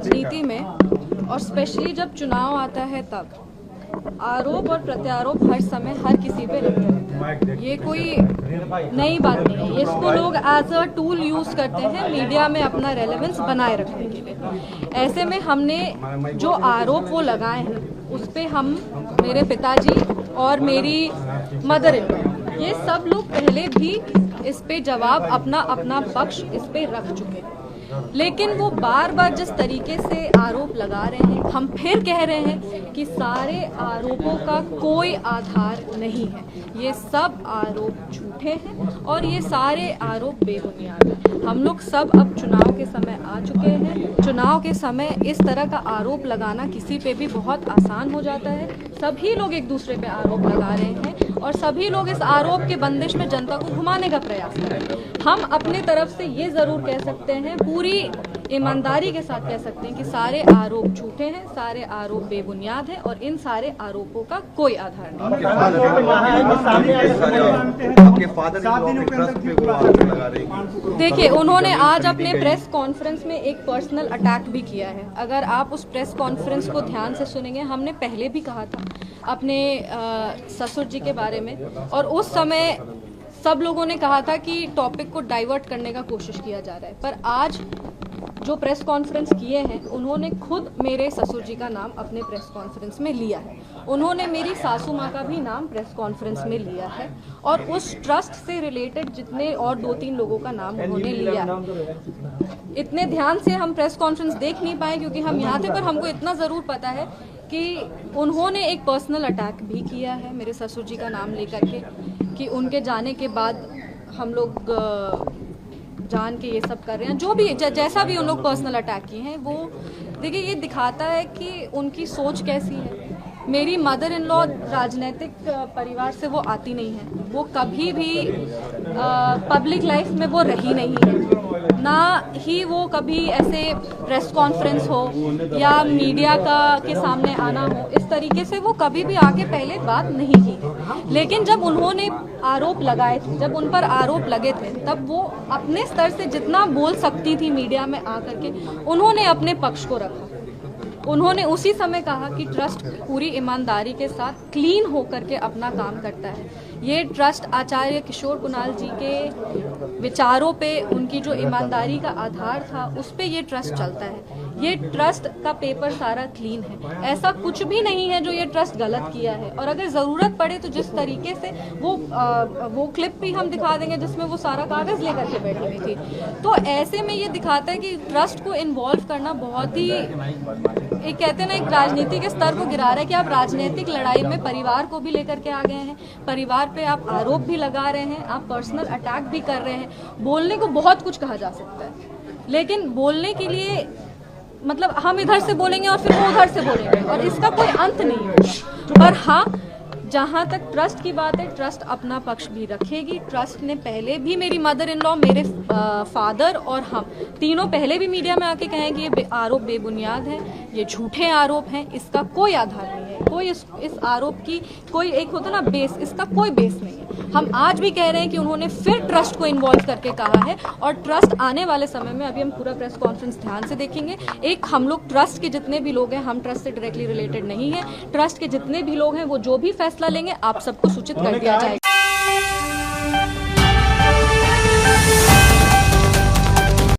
राजनीति में और स्पेशली जब चुनाव आता है तब आरोप और प्रत्यारोप हर समय हर किसी पे लगते रहते हैं। ये कोई नई बात नहीं है। इसको लोग एज अ टूल यूज करते हैं मीडिया में अपना रेलेवेंस बनाए रखने के लिए। ऐसे में हमने जो आरोप वो लगाए हैं उस पे हम, मेरे पिताजी और मेरी मदर इन लॉ, ये सब लोग पहले भी इस पे जवाब अपना अपना पक्ष इस पे रख चुके हैं। लेकिन वो बार बार जिस तरीके से आरोप लगा रहे हैं, हम फिर कह रहे हैं कि सारे आरोपों का कोई आधार नहीं है। ये सब आरोप झूठे हैं और ये सारे आरोप बेबुनियाद हैं। हम लोग सब अब चुनाव के समय आ चुके हैं। चुनाव के समय इस तरह का आरोप लगाना किसी पे भी बहुत आसान हो जाता है। सभी लोग एक दूसरे पे आरोप लगा रहे हैं और सभी लोग इस आरोप के बंदिश में जनता को घुमाने का प्रयास कर रहे हैं। हम अपने तरफ से ये जरूर कह सकते हैं, पूरी ईमानदारी के साथ कह सकते हैं कि सारे आरोप झूठे हैं, सारे आरोप बेबुनियाद हैं और इन सारे आरोपों का कोई आधार नहीं। देखिए, उन्होंने आज अपने प्रेस कॉन्फ्रेंस में एक पर्सनल अटैक भी किया है। अगर आप उस प्रेस कॉन्फ्रेंस को ध्यान से सुनेंगे, हमने पहले भी कहा था अपने ससुर जी के बारे में, और उस समय सब लोगों ने कहा था कि टॉपिक को डाइवर्ट करने का कोशिश किया जा रहा है। पर आज जो प्रेस कॉन्फ्रेंस किए हैं, उन्होंने खुद मेरे ससुर जी का नाम अपने प्रेस कॉन्फ्रेंस में लिया है। उन्होंने मेरी सासू माँ का भी नाम प्रेस कॉन्फ्रेंस में लिया है और उस ट्रस्ट से रिलेटेड जितने और 2-3 लोगों का नाम उन्होंने लिया है। इतने ध्यान से हम प्रेस कॉन्फ्रेंस देख नहीं पाए क्योंकि हम यहाँ थे, पर हमको इतना ज़रूर पता है कि उन्होंने एक पर्सनल अटैक भी किया है मेरे ससुर जी का नाम लेकर के, कि उनके जाने के बाद हम लोग जान के ये सब कर रहे हैं। जो भी जैसा भी उन लोग पर्सनल अटैक किए हैं, वो देखिए ये दिखाता है कि उनकी सोच कैसी है। मेरी मदर इन लॉ राजनीतिक परिवार से वो आती नहीं है। वो कभी भी पब्लिक लाइफ में वो रही नहीं है, ना ही वो कभी ऐसे प्रेस कॉन्फ्रेंस हो या मीडिया के सामने आना हो, इस तरीके से वो कभी भी आके पहले बात नहीं की। लेकिन जब उन्होंने आरोप लगाए थे, जब उन पर आरोप लगे थे, तब वो अपने स्तर से जितना बोल सकती थी मीडिया में आकर के, उन्होंने अपने पक्ष को रखा। उन्होंने उसी समय कहा कि ट्रस्ट पूरी ईमानदारी के साथ क्लीन होकर के अपना काम करता है। ये ट्रस्ट आचार्य किशोर कुणाल जी के विचारों पे, उनकी जो ईमानदारी का आधार था, उस पे ये ट्रस्ट चलता है। ये ट्रस्ट का पेपर सारा क्लीन है। ऐसा कुछ भी नहीं है जो ये ट्रस्ट गलत किया है। और अगर ज़रूरत पड़े तो जिस तरीके से वो क्लिप भी हम दिखा देंगे जिसमें वो सारा कागज़ लेकर के बैठी हुई थी। तो ऐसे में ये दिखाता है कि ट्रस्ट को इन्वॉल्व करना बहुत ही, एक कहते हैं ना, एक राजनीति के स्तर को गिरा रहा है कि आप राजनीतिक लड़ाई में परिवार को भी लेकर के आ गए हैं। परिवार पे आप आरोप भी लगा रहे हैं, आप पर्सनल अटैक भी कर रहे हैं। बोलने को बहुत कुछ कहा जा सकता है, लेकिन बोलने के लिए मतलब हम इधर से बोलेंगे और फिर वो उधर से बोलेंगे और इसका कोई अंत नहीं होगा। पर हाँ, जहाँ तक ट्रस्ट की बात है, ट्रस्ट अपना पक्ष भी रखेगी। ट्रस्ट ने पहले भी, मेरी मदर इन लॉ, मेरे फादर और हम तीनों पहले भी मीडिया में आके कहें कि ये आरोप बेबुनियाद है, ये झूठे आरोप हैं, इसका कोई आधार नहीं है। कोई इस आरोप की कोई, एक होता ना बेस, इसका कोई बेस नहीं है। हम आज भी कह रहे हैं कि उन्होंने फिर ट्रस्ट को इन्वॉल्व करके कहा है और ट्रस्ट आने वाले समय में, अभी हम पूरा प्रेस कॉन्फ्रेंस ध्यान से देखेंगे। एक, हम लोग ट्रस्ट के जितने भी लोग हैं, हम ट्रस्ट से डायरेक्टली रिलेटेड नहीं है। ट्रस्ट के जितने भी लोग हैं, वो जो भी फैसला लेंगे आप सबको सूचित कर दिया जाएगा।